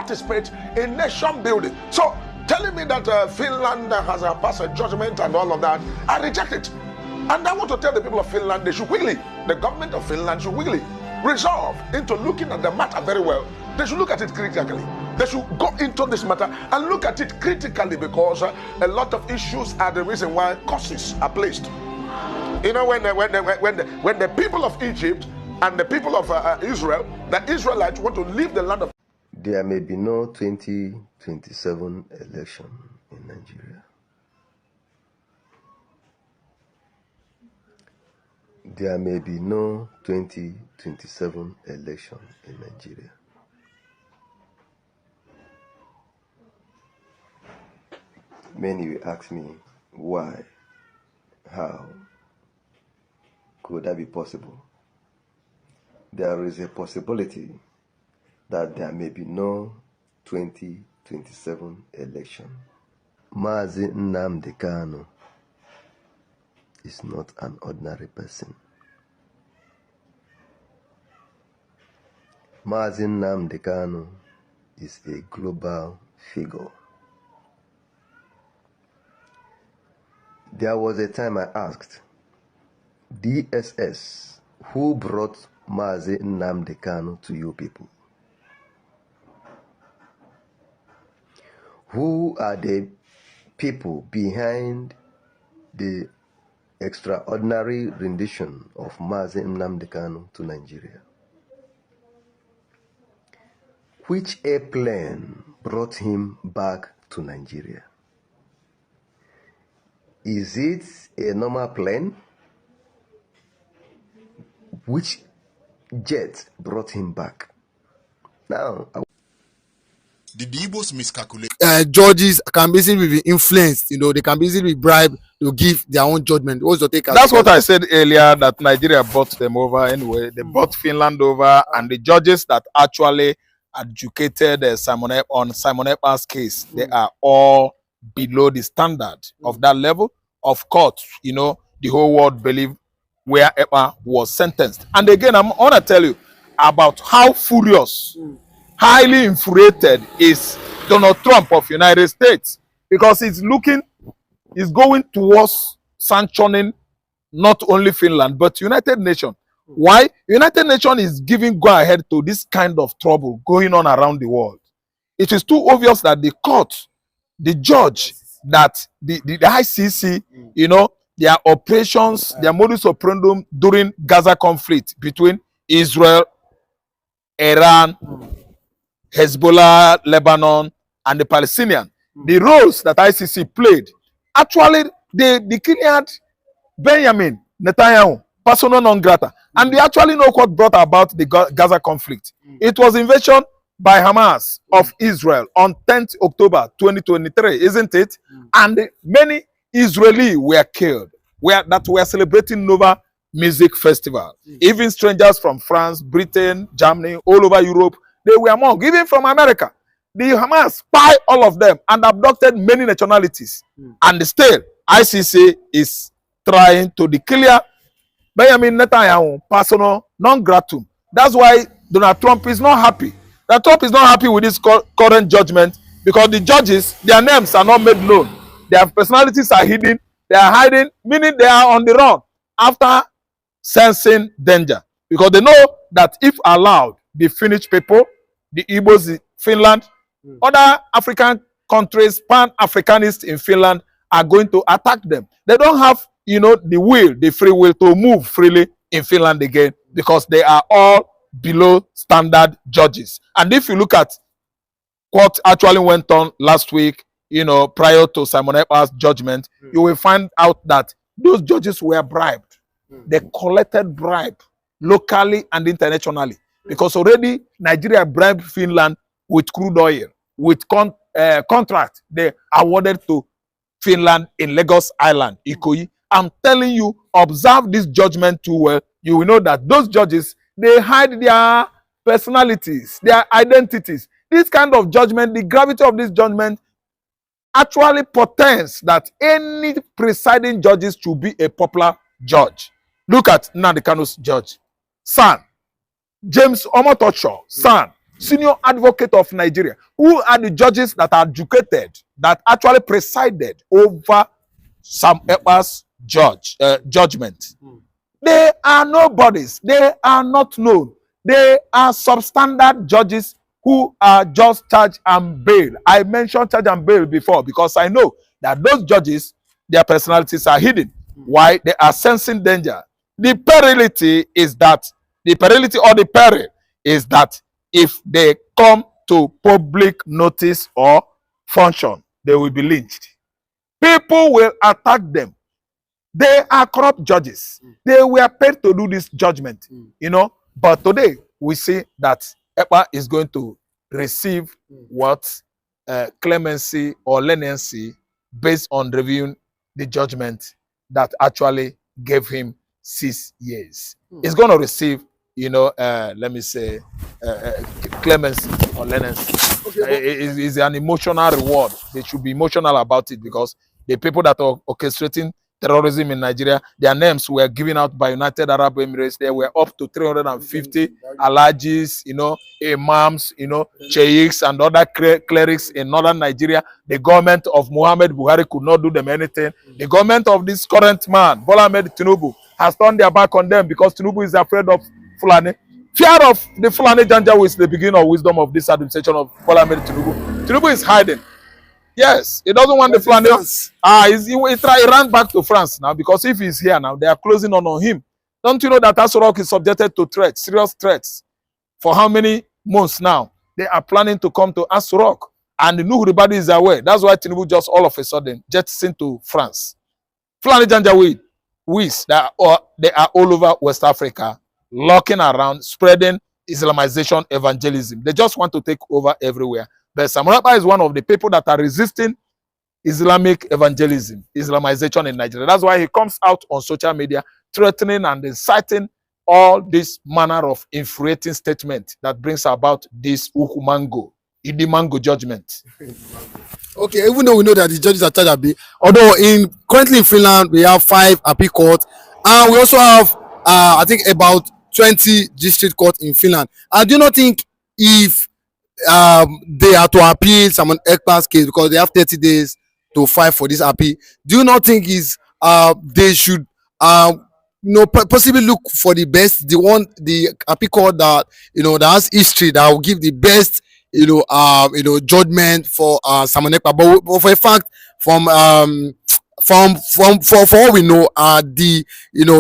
participate in nation building. So telling me that Finland has passed a judgment and all of that, I reject it. And I want to tell the people of Finland, they should quickly, the government of Finland should quickly resolve into looking at the matter very well. They should look at it critically. They should go into this matter and look at it critically, because a lot of issues are the reason why causes are placed. You know, when the people of Egypt and the people of Israel, the Israelites want to leave the land of... There may be no 2027 election in Nigeria. There may be no 2027 election in Nigeria. Many will ask me, why? How? Could that be possible? There is a possibility that there may be no 2027 election. Mazi Nnamdi Kanu is not an ordinary person. Mazi Nnamdi Kanu is a global figure. There was a time I asked DSS, who brought Mazi Nnamdi Kanu to you people? Who are the people behind the extraordinary rendition of Mazi Nnamdi Kanu to Nigeria? Which airplane brought him back to Nigeria? Is it a normal plane? Which jet brought him back? Now, did the Igbos miscalculate? Judges can basically be influenced, you know, they can basically be bribed to give their own judgment. What's your take? That's what I said earlier, that Nigeria bought them over anyway. They bought Finland over, and the judges that actually adjudicated Simon Ekpa's case, they are all below the standard of that level of court. You know, the whole world believed where Ekpa was sentenced. And again, I'm going to tell you about how furious, highly infuriated is Donald Trump of United States, because he's going towards sanctioning not only Finland but United Nations. Why? United Nations is giving go ahead to this kind of trouble going on around the world. It is too obvious that the court, the judge, that the ICC, you know, their operations, their modus operandi during Gaza conflict between Israel, Iran, Hezbollah, Lebanon, and the Palestinians, the roles that ICC played, actually they declared Benjamin Netanyahu persona non grata, and they actually know what brought about the Gaza conflict. It was invasion by Hamas of Israel on 10th October 2023, isn't it? And many Israelis were killed, that were celebrating Nova Music Festival. Even strangers from France, Britain, Germany, all over Europe, they were among, even from America. The Hamas spied all of them and abducted many nationalities. And still, ICC is trying to declare Benjamin Netanyahu persona non gratum. That's why Donald Trump is not happy. Donald Trump is not happy with this current judgment, because the judges, their names are not made known. Their personalities are hidden. They are hiding, meaning they are on the run after sensing danger. Because they know that if allowed, the Finnish people, the Igbos, Finland, other African countries, Pan-Africanists in Finland are going to attack them. They don't have, you know, the free will to move freely in Finland again, because they are all below standard judges. And if you look at what actually went on last week, you know, prior to Simon Ekpa's judgment, you will find out that those judges were bribed. They collected bribe locally and internationally, because already Nigeria bribed Finland with crude oil, with contract they awarded to Finland in Lagos Island, Ikoyi. I'm telling you, observe this judgment too well. You will know that those judges, they hide their personalities, their identities. This kind of judgment, the gravity of this judgment actually portends that any presiding judges should be a popular judge. Look at Nnamdi Kanu's judge, son. James Omotocho, son. senior advocate of Nigeria. Who are the judges that are educated, that actually presided over Sam Ekpa's judgment? They are nobodies. They are not known. They are substandard judges who are just charge and bail. I mentioned charge and bail before because I know that those judges, their personalities are hidden. Why? They are sensing danger. The perility is that, the perility or the peril is that if they come to public notice or function, they will be lynched. People will attack them. They are corrupt judges. They were paid to do this judgment, you know. But today we see that Ekpa is going to receive what clemency or leniency based on reviewing the judgment that actually gave him 6 years. He's going to receive, you know, let me say, clemency or leniency. It's an emotional reward. They should be emotional about it because the people that are orchestrating terrorism in Nigeria, their names were given out by United Arab Emirates. They were up to 350 alhajis, you know, imams, you know, sheikhs and other clerics in northern Nigeria. The government of Muhammad Buhari could not do them anything. The government of this current man, Bola Ahmed Tinubu, has turned their back on them because Tinubu is afraid of Fulani. Fear of the Fulani Janjaweed is the beginning of wisdom of this administration of Bola Ahmed Tinubu. Tinubu is hiding. Yes, he doesn't want the Fulani. He ran back to France now because if he's here now, they are closing on him. Don't you know that Asurok is subjected to threats, serious threats? For how many months now? They are planning to come to Asurok. And everybody is aware. That's why Tinubu just all of a sudden jettisoned to France. Fulani Janjaweed, they are all over West Africa, looking around, spreading Islamization evangelism. They just want to take over everywhere. But Samuel Ekpa is one of the people that are resisting Islamic evangelism, Islamization in Nigeria. That's why he comes out on social media threatening and inciting all this manner of infuriating statement that brings about this Idimango judgment. Okay, even though we know that the judges are charged, although currently in Finland we have 5 appeal courts, and we also have I think about 20 district courts in Finland. I do not think if they are to appeal Samuel Ekpa's case because they have 30 days to file for this appeal. Do you not think they should possibly look for the best, the appeal court that that has history, that will give the best judgment for Samuel Ekpa? But for a fact, for all we know, the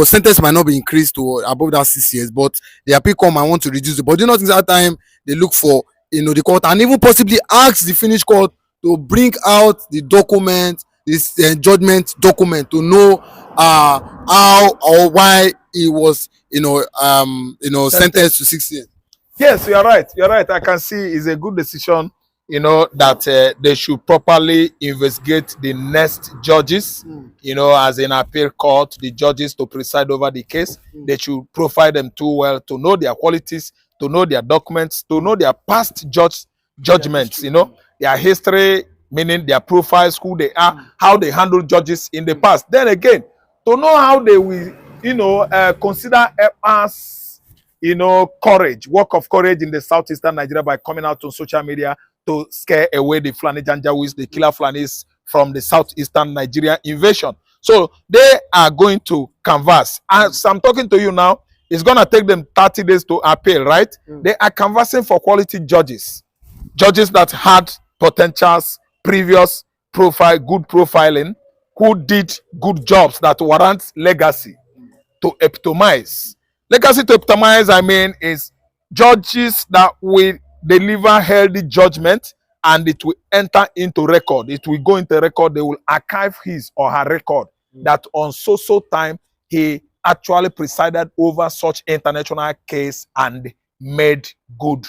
sentence might not be increased to above that 6 years, but the appeal court might want to reduce it. But do you not think that time they look for the court and even possibly ask the Finnish court to bring out the document, this judgment document, to know how or why he was sentenced to 6 years? Yes, you are right. You're right. I can see it's a good decision, that they should properly investigate the next judges, as in appeal court, the judges to preside over the case. They should profile them too well to know their qualities, to know their documents, to know their past judgments, their history, meaning their profiles, who they are, how they handle judges in the past. Then again, to know how they will, consider as, courage, work of courage in the southeastern Nigeria by coming out on social media to scare away the Fulani Janjaweeds, the killer Fulanis from the southeastern Nigeria invasion. So they are going to canvass. As I'm talking to you now, it's going to take them 30 days to appeal, right? They are canvassing for quality judges. Judges that had potentials, previous profile, good profiling, who did good jobs that warrant legacy to epitomize. Legacy to epitomize, I mean, is judges that will deliver healthy judgment and it will enter into record. It will go into record. They will archive his or her record that on so time he actually presided over such international case and made good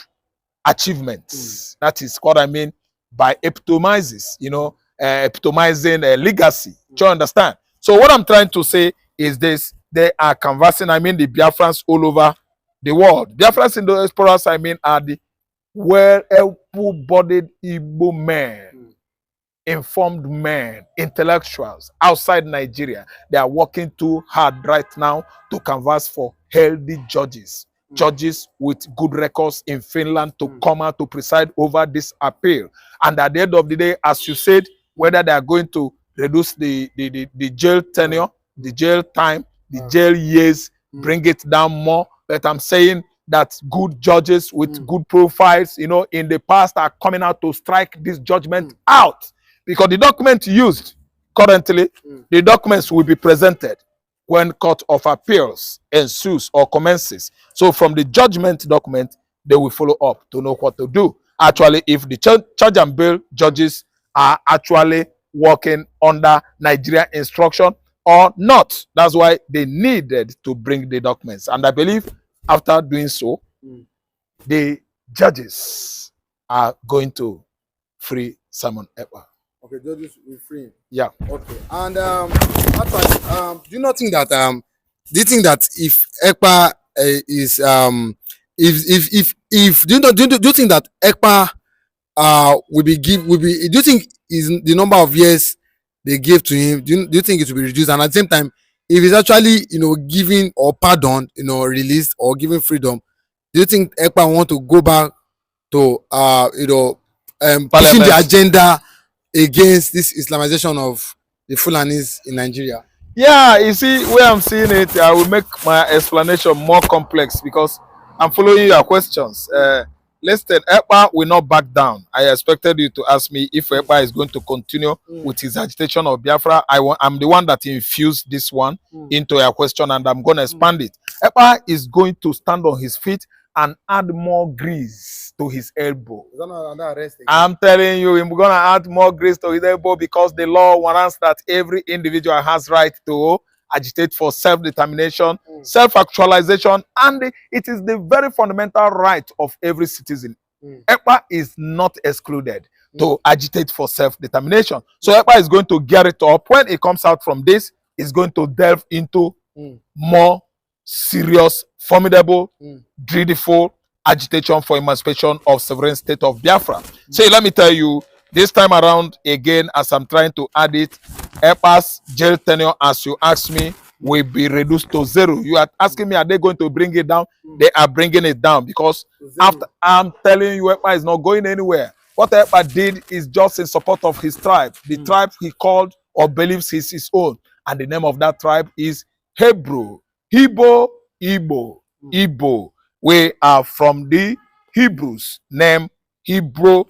achievements. That is what I mean by epitomizes, epitomizing a legacy. Do you understand? So what I'm trying to say is this: they are canvassing, I mean, the Biafrans all over the world. Biafrans in the diasporas, I mean, are the well-able-bodied Igbo men, informed men, intellectuals outside Nigeria. They are working too hard right now to canvass for healthy judges judges with good records in Finland to come out to preside over this appeal. And at the end of the day, as you said, whether they are going to reduce the jail tenure, the jail time, the jail years, bring it down more. But I'm saying that good judges with good profiles, you know, in the past are coming out to strike this judgment out. Because the document used currently, the documents will be presented when Court of Appeals ensues or commences. So from the judgment document, they will follow up to know what to do. Actually, if the charge and bail judges are actually working under Nigeria instruction or not. That's why they needed to bring the documents. And I believe after doing so, the judges are going to free Simon Ekpa. Okay, judges will free him. Yeah. Okay. And actually, do you not think that do you think that if Ekpa is if do you think that Ekpa do you think is the number of years they gave to him, do you think it will be reduced? And at the same time, if he's actually, you know, given or pardoned, you know, released or given freedom, do you think Ekpa want to go back to pushing the agenda against this Islamization of the Fulanis in Nigeria? Yeah, you see, where I'm seeing it, I will make my explanation more complex because I'm following your questions. Listen, Ekpa will not back down. I expected you to ask me if Ekpa is going to continue with his agitation of Biafra. I'm the one that infused this one into your question, and I'm going to expand it. Ekpa is going to stand on his feet and add more grease to his elbow. Is that not under arrest again? I'm telling you, I'm going to add more grease to his elbow because the law warrants that every individual has right to agitate for self-determination, self-actualization, and it is the very fundamental right of every citizen. Ekpa is not excluded to agitate for self-determination. So Ekpa is going to gear it up. When it comes out from this, it's going to delve into more serious, formidable, dreadful agitation for emancipation of sovereign state of Biafra. So let me tell you, this time around, again, as I'm trying to add it, Ekpa's jail tenure, as you asked me, will be reduced to 0. You are asking me, are they going to bring it down? They are bringing it down because after I'm telling you, Ekpa is not going anywhere. What Ekpa did is just in support of his tribe, the tribe he called or believes is his own. And the name of that tribe is Hebrew. Igbo. We are from the Hebrews, name Hebrew.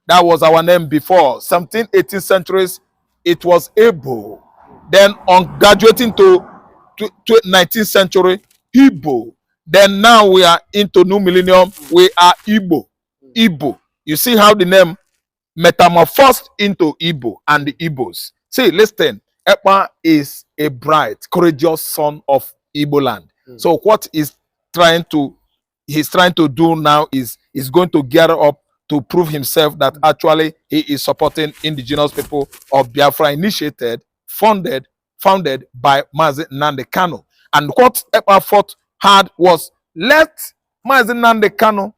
That was our name before. 17th, 18th centuries, it was Ebo. Then on graduating to 19th century, Igbo. Then now we are into new millennium, we are Igbo. You see how the name metamorphosed into Igbo and the Igbos. See, listen, Ekpa is a bright, courageous son of Igbo land. So what he's trying to do now is going to gear up to prove himself that actually he is supporting indigenous people of Biafra, initiated, founded by Mazi Nnamdi Kanu. And what Ekpa fought hard was, let Mazi Nnamdi Kanu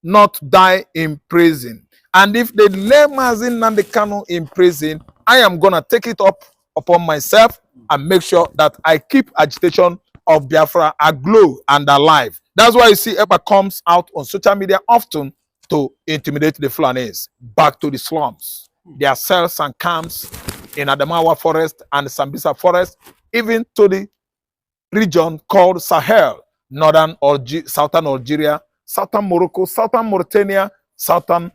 not die in prison. And if they lay Mazi Nnamdi Kanu in prison, I am going to take it up upon myself and make sure that I keep agitation of Biafra aglow and alive. That's why you see Ekpa comes out on social media often to intimidate the Fulanis back to the slums, their cells and camps in Adamawa Forest and Sambisa Forest, even to the region called Sahel, southern Algeria, southern Morocco, southern Mauritania, southern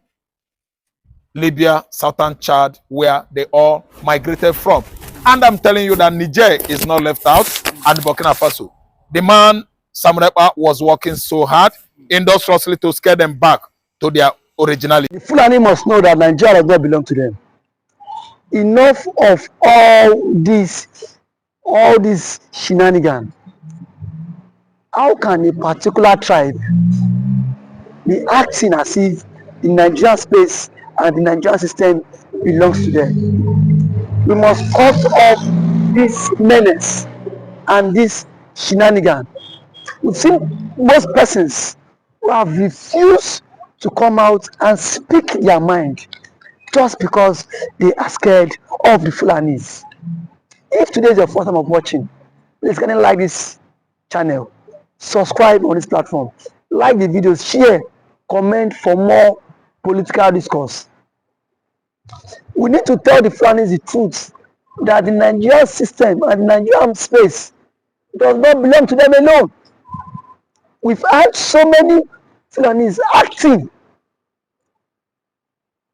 Libya, southern Chad, where they all migrated from. And I'm telling you that Niger is not left out, and Burkina Faso. The man, Simon Ekpa, was working so hard, industriously, to scare them back to their originality. The Fulani must know that Nigeria does not belong to them. Enough of all this shenanigans. How can a particular tribe be acting as if the Nigerian space and the Nigerian system belongs to them? We must cut off this menace and this shenanigan. We've seen most persons who have refused to come out and speak their mind just because they are scared of the Fulanis. If today is your first time of watching, please can you like this channel, subscribe on this platform, like the videos, share, comment for more political discourse. We need to tell the Fulanis the truth that the Nigerian system and the Nigerian space does not belong to them alone. We've had so many Fulanis acting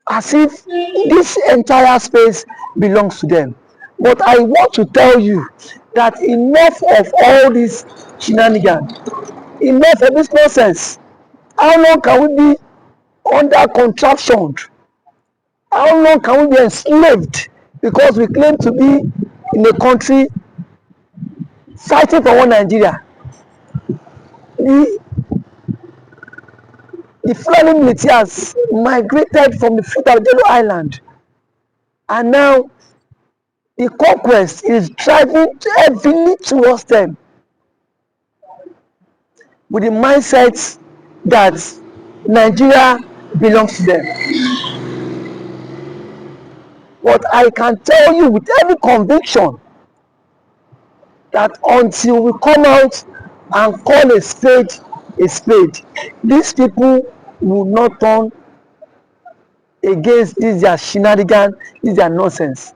as if this entire space belongs to them. But I want to tell you that enough of all this shenanigans, enough of this nonsense. How long can we be under contraction? How long can we be enslaved because we claim to be in a country fighting for one Nigeria? The Fulani militias migrated from the Fulanis Island, and now the conquest is driving heavily towards them with the mindset that Nigeria belongs to them. But I can tell you with every conviction that until we come out and call a spade, these people will not turn against this their shenanigans, this their nonsense.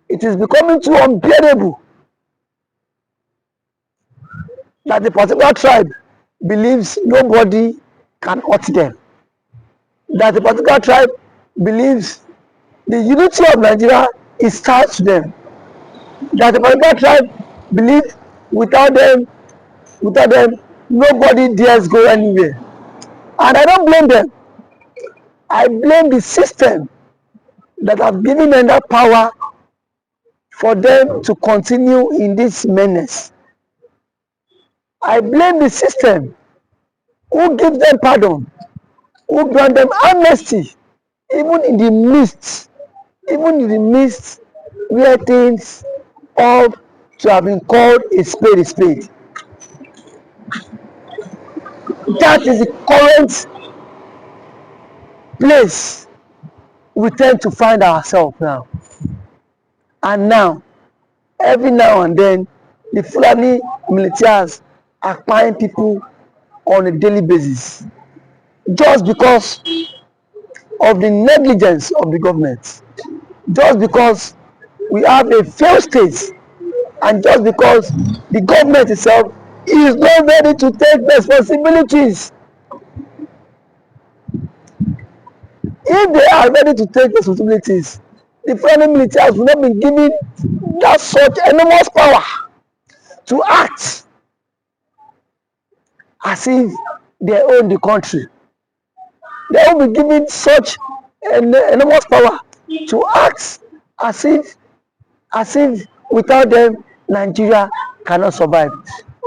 It is becoming too unbearable that the particular tribe believes nobody can hurt them. That the particular tribe believes the unity of Nigeria is tied to them. That the particular tribe believes without them, nobody dares go anywhere. And I don't blame them. I blame the system that have given them that power for them to continue in this menace. I blame the system who gives them pardon, who grant them amnesty, even in the midst where things ought to have been called a spade. That is the current place we tend to find ourselves now. And now, every now and then, the Fulani militias are buying people on a daily basis just because of the negligence of the government, just because we have a failed state, and just because the government itself is not ready to take responsibilities. If they are ready to take responsibilities, the Fulani militias will not be given that such enormous power to act as if they own the country. They will be given such enormous power to act as if without them Nigeria cannot survive.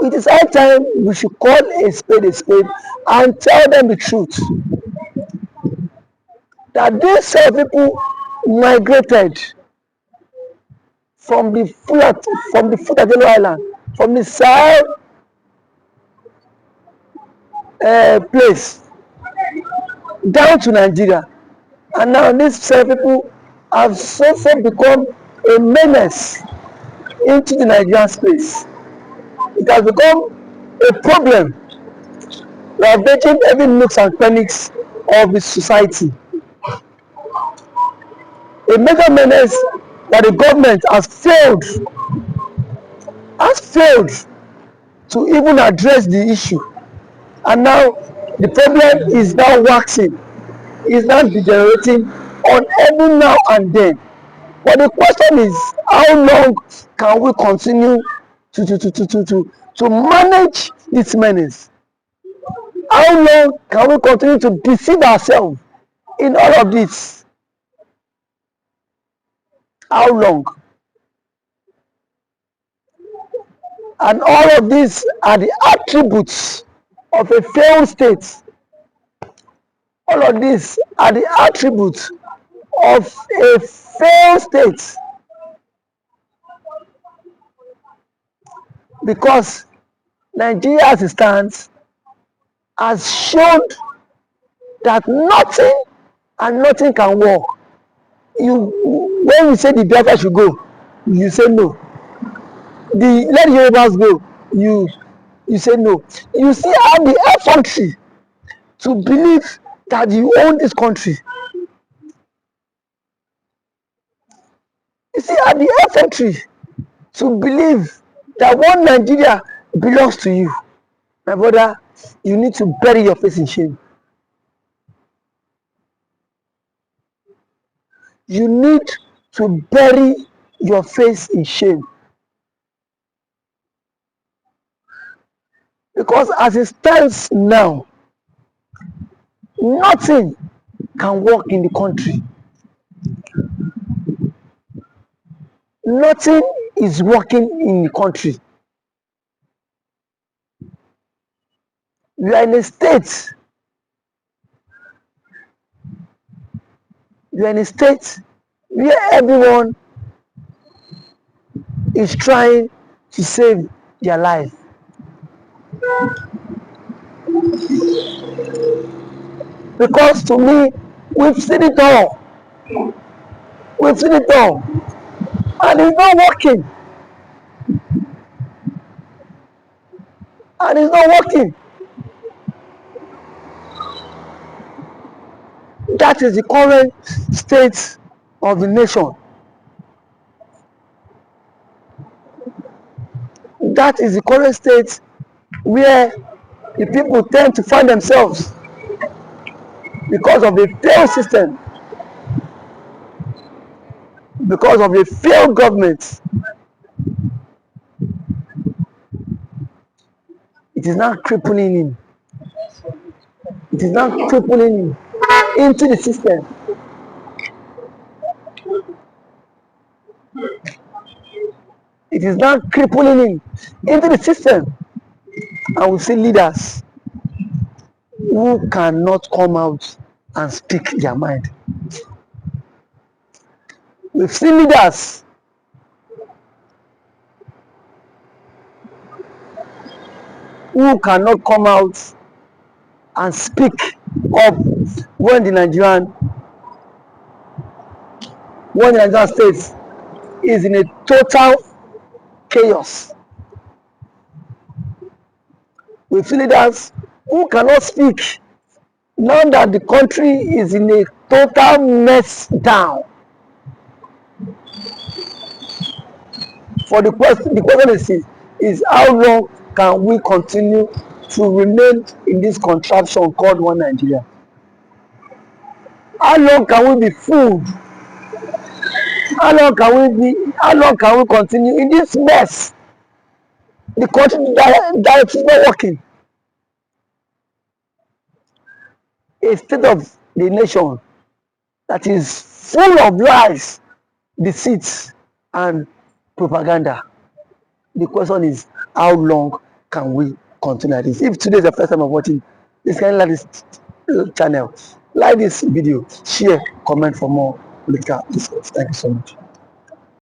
It is high time we should call a spade and tell them the truth that these people migrated from the Fulanis Island, from the south place down to Nigeria, and now these people have so become a menace into the Nigerian space. It has become a problem ravaging every nooks and crannies of the society. A major menace that the government has failed to even address the issue. And now the problem is now waxing, is now degenerating on every now and then. But the question is, how long can we continue to manage this menace? How long can we continue to deceive ourselves in all of this? How long? And all of these are the attributes of a failed state. All of these are the attributes of a failed state. Because Nigeria as it stands has shown that nothing can work. When we say the Biafra should go, you say no. Let the Yorubas go, You say no. You see how the effrontery to believe that you own this country. You see how the effrontery to believe that one Nigeria belongs to you. My brother, you need to bury your face in shame. You need to bury your face in shame. Because as it stands now, nothing can work in the country. Nothing is working in the country. We are in a state. We are in a state where everyone is trying to save their life. Because to me, we've seen it all. We've seen it all. And it's not working. And it's not working. That is the current state of the nation. That is the current state where the people tend to find themselves because of the failed system, because of the failed government. It is now crippling him. It is now crippling him into the system. It is now crippling him into the system. And we see leaders who cannot come out and speak their mind. We've seen leaders who cannot come out and speak up when the Nigerian state is in a total chaos. We've seen leaders who cannot speak now that the country is in a total mess down. For the question is how long can we continue to remain in this contraption called one Nigeria? How long can we be fooled? How long can we continue in this mess? The country that is not working. A state of the nation that is full of lies, deceit, and propaganda. The question is, how long can we continue like this? If today is the first time of watching this kind of this channel, like this video, share, comment for more political discourse. Thank you so much.